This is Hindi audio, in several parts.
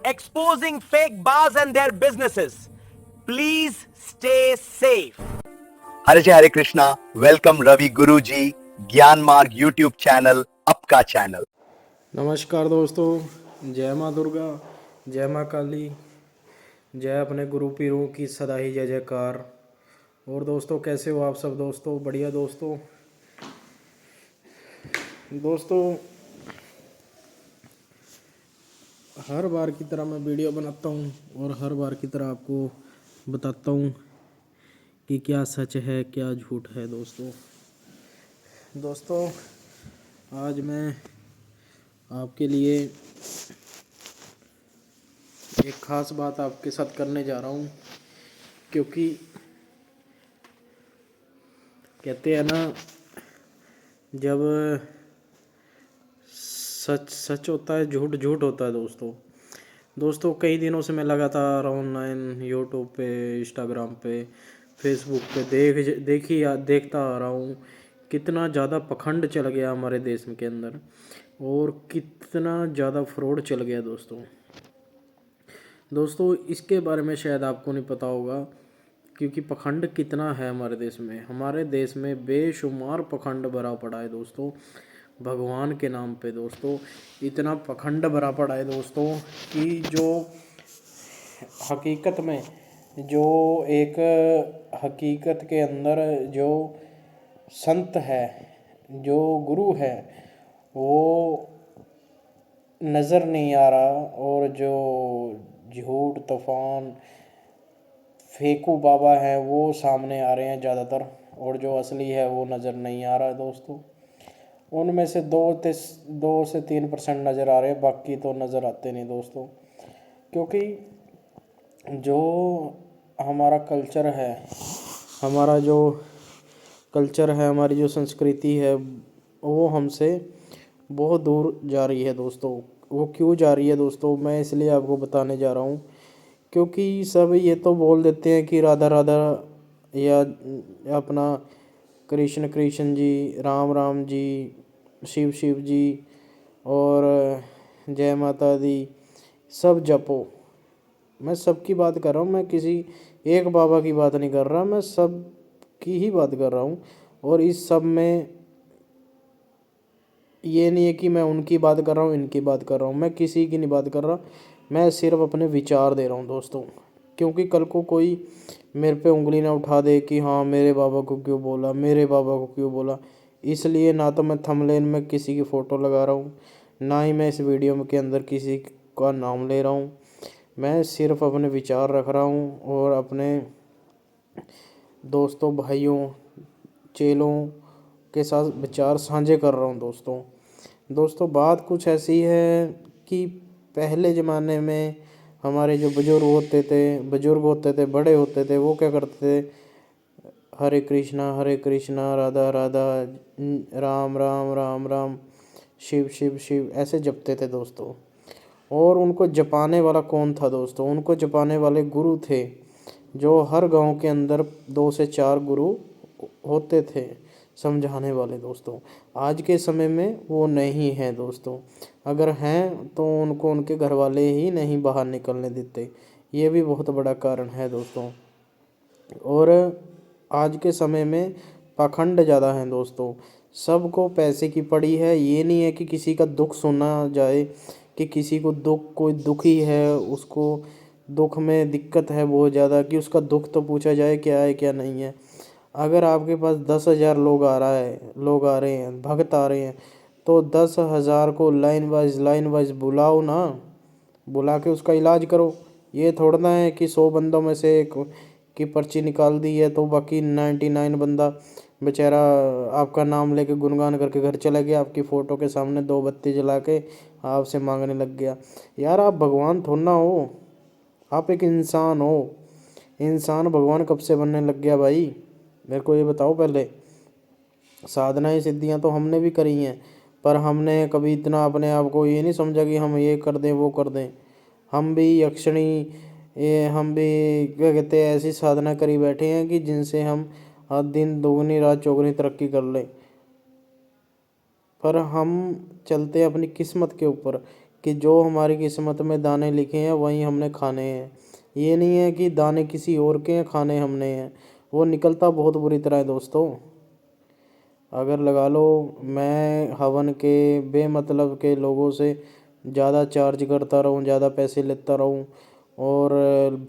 exposing fake bars and their businesses. Please stay safe. हरे जय हरे कृष्णा। वेलकम रवि गुरु जी ज्ञान मार्ग यूट्यूब चैनल आपका चैनल। नमस्कार दोस्तों, जय माँ दुर्गा, जय माँ काली, जय अपने गुरु पीरों की सदा ही जय जयकार। और दोस्तों कैसे हो आप सब दोस्तों? बढ़िया दोस्तों। हर बार की तरह मैं वीडियो बनाता हूँ और हर बार की तरह आपको बताता हूँ कि क्या सच है क्या झूठ है। दोस्तों आज मैं आपके लिए एक ख़ास बात आपके साथ करने जा रहा हूँ, क्योंकि कहते हैं ना, जब सच सच होता है, झूठ झूठ होता है। दोस्तों कई दिनों से मैं लगातार ऑनलाइन यूट्यूब पे, इंस्टाग्राम पे, फेसबुक पे देखता आ रहा हूँ कितना ज़्यादा पखंड चल गया हमारे देश के अंदर और कितना ज़्यादा फ्रॉड चल गया दोस्तों इसके बारे में शायद आपको नहीं पता होगा, क्योंकि पखंड कितना है हमारे देश में बेशुमार पखंड भरा पड़ा है दोस्तों। भगवान के नाम पे दोस्तों इतना पखंड भरा पड़ा है दोस्तों कि जो हकीकत में जो एक हकीकत के अंदर जो संत है, जो गुरु है, वो नज़र नहीं आ रहा, और जो झूठ तूफान फेंकू बाबा हैं वो सामने आ रहे हैं ज़्यादातर, और जो असली है वो नज़र नहीं आ रहा है दोस्तों। उनमें से 2 से 3% नज़र आ रहे हैं, बाकी तो नज़र आते नहीं दोस्तों। क्योंकि जो हमारा कल्चर है, हमारी जो संस्कृति है, वो हमसे बहुत दूर जा रही है दोस्तों। वो क्यों जा रही है दोस्तों, मैं इसलिए आपको बताने जा रहा हूँ। क्योंकि सब ये तो बोल देते हैं कि राधा राधा, या अपना कृष्ण कृष्ण जी, राम राम जी, शिव शिव जी, और जय माता दी, सब जपो। मैं सबकी बात कर रहा हूँ, मैं किसी एक बाबा की बात नहीं कर रहा, मैं सब की ही बात कर रहा हूँ। और इस सब में ये नहीं है कि मैं उनकी बात कर रहा हूँ, इनकी बात कर रहा हूँ, मैं किसी की नहीं बात कर रहा, मैं सिर्फ अपने विचार दे रहा हूँ दोस्तों। क्योंकि कल को कोई मेरे पे उंगली ना उठा दे कि हाँ मेरे बाबा को क्यों बोला, मेरे बाबा को क्यों बोला। इसलिए ना तो मैं थंबनेल में किसी की फ़ोटो लगा रहा हूँ, ना ही मैं इस वीडियो के अंदर किसी का नाम ले रहा हूँ। मैं सिर्फ अपने विचार रख रहा हूँ और अपने दोस्तों, भाइयों, चेलों के साथ विचार साझे कर रहा हूँ दोस्तों बात कुछ ऐसी है कि पहले ज़माने में हमारे जो बुज़ुर्ग होते थे, बड़े होते थे, वो क्या करते थे? हरे कृष्णा, राधा राधा, राम राम राम राम, शिव शिव शिव, ऐसे जपते थे दोस्तों। और उनको जपाने वाला कौन था दोस्तों? उनको जपाने वाले गुरु थे, जो हर गांव के अंदर 2 से 4 गुरु होते थे समझाने वाले दोस्तों। आज के समय में वो नहीं हैं दोस्तों। अगर हैं तो उनको उनके घर वाले ही नहीं बाहर निकलने देते, ये भी बहुत बड़ा कारण है दोस्तों। और आज के समय में पाखंड ज़्यादा हैं दोस्तों। सबको पैसे की पड़ी है, ये नहीं है कि किसी का दुख सुना जाए, कि किसी को कोई दुखी है, उसको दुख में दिक्कत है बहुत ज़्यादा, कि उसका दुख तो पूछा जाए क्या है क्या नहीं है। अगर आपके पास 10,000 लोग आ रहे हैं, भक्त आ रहे हैं, तो 10,000 को लाइन वाइज बुलाओ ना, बुला के उसका इलाज करो। ये थोड़ा ना है कि 100 बंदों में से एक की पर्ची निकाल दी है तो बाकी 99 बंदा बेचारा आपका नाम लेके गुनगान करके घर चला गया, आपकी फ़ोटो के सामने 2 बत्ती जला के आपसे मांगने लग गया। यार आप भगवान थोड़ा ना हो, आप एक इंसान हो। इंसान भगवान कब से बनने लग गया भाई? मेरे को ये बताओ पहले। साधनाएं सिद्धियां तो हमने भी करी हैं, पर हमने कभी इतना अपने आप को ये नहीं समझा कि हम ये कर दें वो कर दें। हम भी यक्षिणी, ये हम भी क्या कहते हैं, ऐसी साधना करी बैठे हैं कि जिनसे हम हर दिन दोगुनी रात चौगुनी तरक्की कर लें। पर हम चलते हैं अपनी किस्मत के ऊपर कि जो हमारी किस्मत में दाने लिखे हैं वही हमने खाने हैं। ये नहीं है कि दाने किसी और के हैं, खाने हमने हैं। वो निकलता बहुत बुरी तरह है दोस्तों। अगर लगा लो मैं हवन के बेमतलब के लोगों से ज़्यादा चार्ज करता रहूँ, ज़्यादा पैसे लेता रहूँ और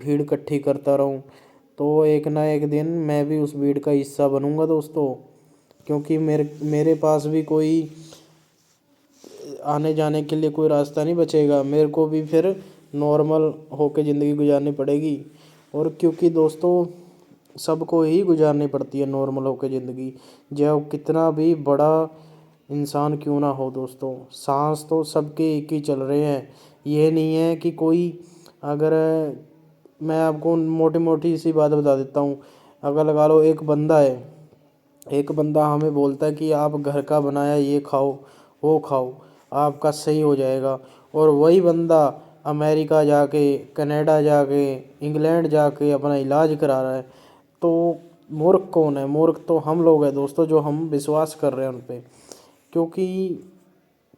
भीड़ इकट्ठी करता रहूँ, तो एक ना एक दिन मैं भी उस भीड़ का हिस्सा बनूँगा दोस्तों। क्योंकि मेरे पास भी कोई आने जाने के लिए कोई रास्ता नहीं बचेगा। मेरे को भी फिर नॉर्मल होके ज़िंदगी गुजारनी पड़ेगी। और क्योंकि दोस्तों सबको ही गुजारनी पड़ती है नॉर्मल होके ज़िंदगी, जब कितना भी बड़ा इंसान क्यों ना हो दोस्तों। सांस तो सबके एक ही चल रहे हैं। ये नहीं है कि कोई, अगर मैं आपको मोटी मोटी सी बात बता देता हूँ। अगर लगा लो एक बंदा हमें बोलता है कि आप घर का बनाया ये खाओ, वो खाओ, आपका सही हो जाएगा। और वही बंदा अमेरिका जाके, कनाडा जाके, इंग्लैंड जाके अपना इलाज करा रहा है, तो मूर्ख कौन है? मूर्ख तो हम लोग हैं दोस्तों, जो हम विश्वास कर रहे हैं उन पे। क्योंकि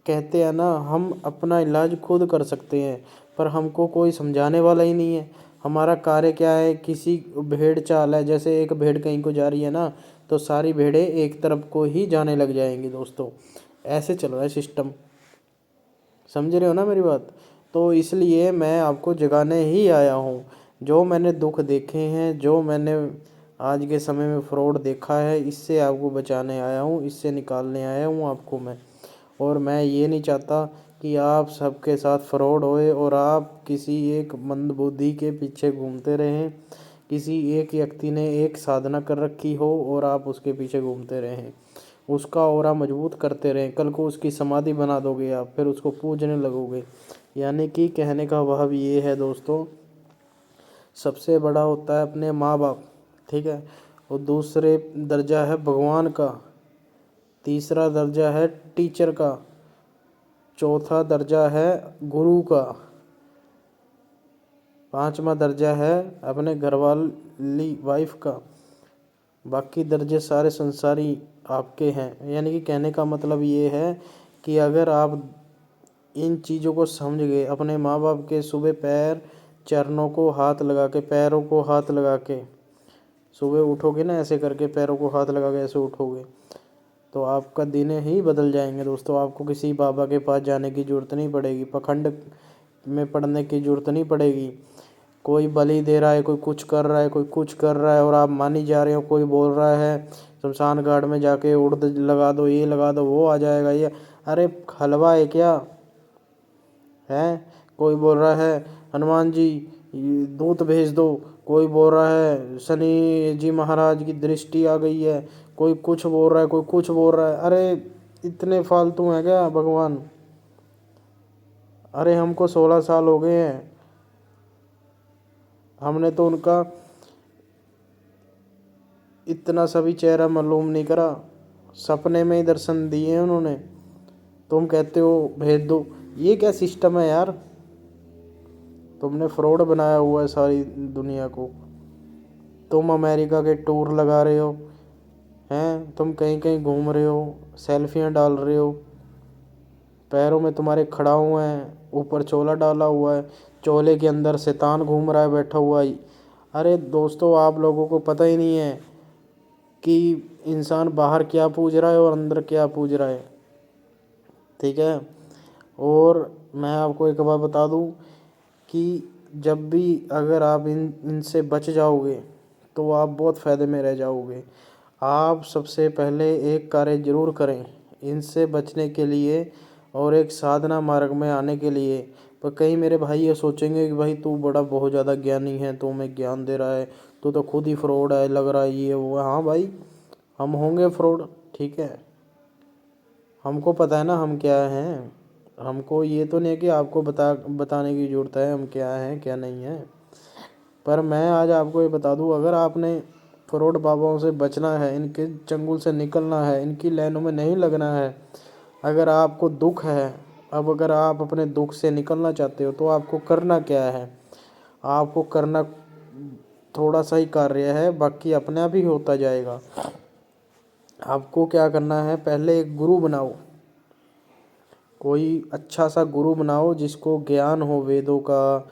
कहते हैं ना, हम अपना इलाज खुद कर सकते हैं, पर हमको कोई समझाने वाला ही नहीं है। हमारा कार्य क्या है? किसी भेड़ चाल है, जैसे एक भेड़ कहीं को जा रही है ना, तो सारी भेड़ें एक तरफ को ही जाने लग जाएंगी दोस्तों। ऐसे चल रहा है सिस्टम। समझ रहे हो ना मेरी बात? तो इसलिए मैं आपको जगाने ही आया हूँ। जो मैंने दुख देखे हैं, जो मैंने आज के समय में फ्रॉड देखा है, इससे आपको बचाने आया हूँ, इससे निकालने आया हूँ आपको मैं। और मैं ये नहीं चाहता कि आप सबके साथ फ्रॉड होए और आप किसी एक मंदबुद्धि के पीछे घूमते रहें। किसी एक व्यक्ति ने एक साधना कर रखी हो और आप उसके पीछे घूमते रहें, उसका ऑरा मजबूत करते रहें। कल को उसकी समाधि बना दोगे आप, फिर उसको पूजने लगोगे। यानी कि कहने का भाव ये है दोस्तों, सबसे बड़ा होता है अपने माँ बाप, ठीक है। और दूसरे दर्जा है भगवान का, तीसरा दर्जा है टीचर का, चौथा दर्जा है गुरु का, पांचवा दर्जा है अपने घरवाली वाइफ का। बाकी दर्जे सारे संसारी आपके हैं। यानी कि कहने का मतलब ये है कि अगर आप इन चीज़ों को समझ गए, अपने माँ बाप के सुबह पैर चरणों को हाथ लगा के, पैरों को हाथ लगा के सुबह उठोगे ना, ऐसे करके पैरों को हाथ लगा के ऐसे उठोगे, तो आपका दिन ही बदल जाएंगे दोस्तों। आपको किसी बाबा के पास जाने की ज़रूरत नहीं पड़ेगी, पखंड में पड़ने की ज़रूरत नहीं पड़ेगी। कोई बलि दे रहा है, कोई कुछ कर रहा है, कोई कुछ कर रहा है और आप मानी जा रहे हो। कोई बोल रहा है शमशान घाट में जाके उड़द लगा दो, ये लगा दो, वो आ जाएगा ये। अरे हलवा है क्या है? कोई बोल रहा है हनुमान जी दूत भेज दो, कोई बोल रहा है शनि जी महाराज की दृष्टि आ गई है, कोई कुछ बोल रहा है, कोई कुछ बोल रहा है। अरे इतने फालतू हैं क्या भगवान? अरे हमको 16 साल हो गए हैं, हमने तो उनका इतना सभी चेहरा मालूम नहीं करा, सपने में ही दर्शन दिए हैं उन्होंने। तुम कहते हो भेज दो, ये क्या सिस्टम है यार? तुमने फ्रॉड बनाया हुआ है सारी दुनिया को। तुम अमेरिका के टूर लगा रहे हो हैं, तुम कहीं कहीं घूम रहे हो, सेल्फियाँ डाल रहे हो, पैरों में तुम्हारे खड़ा हुए हैं, ऊपर चोला डाला हुआ है, चोले के अंदर शैतान घूम रहा है बैठा हुआ ही। अरे दोस्तों, आप लोगों को पता ही नहीं है कि इंसान बाहर क्या पूज रहा है और अंदर क्या पूज रहा है, ठीक है। और मैं आपको एक बात बता दूं कि जब भी अगर आप इनसे बच जाओगे तो आप बहुत फ़ायदे में रह जाओगे। आप सबसे पहले एक कार्य ज़रूर करें इनसे बचने के लिए और एक साधना मार्ग में आने के लिए। पर कई मेरे भाई ये सोचेंगे कि भाई तू बड़ा बहुत ज़्यादा ज्ञानी है, तू हमें ज्ञान दे रहा है, तू तो खुद ही फ्रॉड है, लग रहा है ये वो। हाँ भाई, हम होंगे फ्रॉड, ठीक है। हमको पता है ना हम क्या हैं। हमको ये तो नहीं है कि आपको बताने की ज़रूरत है हम क्या हैं क्या नहीं है। पर मैं आज आपको ये बता दूं, अगर आपने फ्रॉड बाबाओं से बचना है, इनके चंगुल से निकलना है, इनकी लाइनों में नहीं लगना है, अगर आपको दुख है, अब अगर आप अपने दुख से निकलना चाहते हो तो आपको करना क्या है? आपको करना थोड़ा सा ही कार्य है, बाकी अपने आप ही होता जाएगा। आपको क्या करना है, पहले एक गुरु बनाओ, कोई अच्छा सा गुरु बनाओ जिसको ज्ञान हो वेदों का,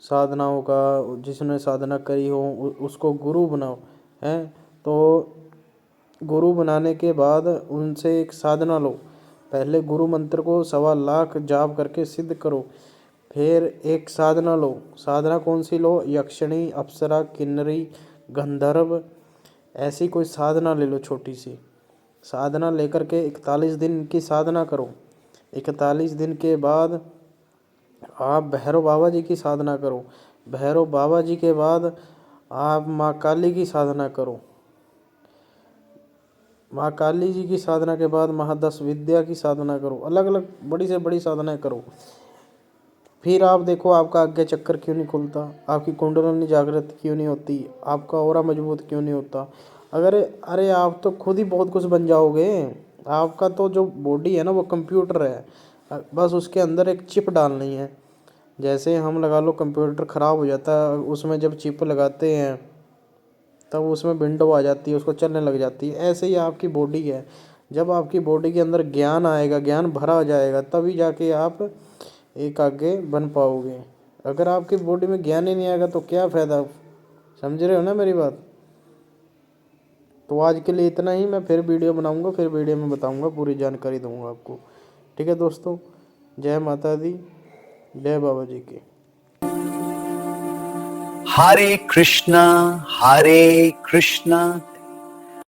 साधनाओं का, जिसने साधना करी हो उसको गुरु बनाओ। हैं तो गुरु बनाने के बाद उनसे एक साधना लो। पहले गुरु मंत्र को 1.25 लाख जाप करके सिद्ध करो। फिर एक साधना लो। साधना कौन सी लो? यक्षिणी, अप्सरा, किन्नरी, गंधर्व, ऐसी कोई साधना ले लो छोटी सी। साधना लेकर के 41 दिन की साधना करो। 41 दिन के बाद आप भैरव बाबा जी की साधना करो। भैरव बाबा जी के बाद आप माँ काली की साधना करो। माँ काली जी की साधना के बाद महादश विद्या की साधना करो। अलग अलग बड़ी से बड़ी साधनाएं करो। फिर आप देखो आपका आज्ञा चक्र क्यों नहीं खुलता, आपकी कुंडलिनी जागृत क्यों नहीं होती, आपका ऑरा मजबूत क्यों नहीं होता। अरे आप तो खुद ही बहुत कुछ बन जाओगे। आपका तो जो बॉडी है ना वो कंप्यूटर है, बस उसके अंदर एक चिप डालनी है। जैसे हम लगा लो कंप्यूटर ख़राब हो जाता है, उसमें जब चिप लगाते हैं तब उसमें विंडो आ जाती है, उसको चलने लग जाती है। ऐसे ही आपकी बॉडी है। जब आपकी बॉडी के अंदर ज्ञान आएगा, ज्ञान भरा जाएगा, तभी जाके आप एक आगे बन पाओगे। अगर आपकी बॉडी में ज्ञान ही नहीं आएगा तो क्या फ़ायदा। समझ रहे हो ना मेरी बात। तो आज के लिए इतना ही। मैं फिर वीडियो बनाऊंगा, फिर वीडियो में बताऊंगा, पूरी जानकारी दूंगा आपको। ठीक है दोस्तों, जय माता दी, जय बाबा जी की। हरे कृष्णा हरे कृष्णा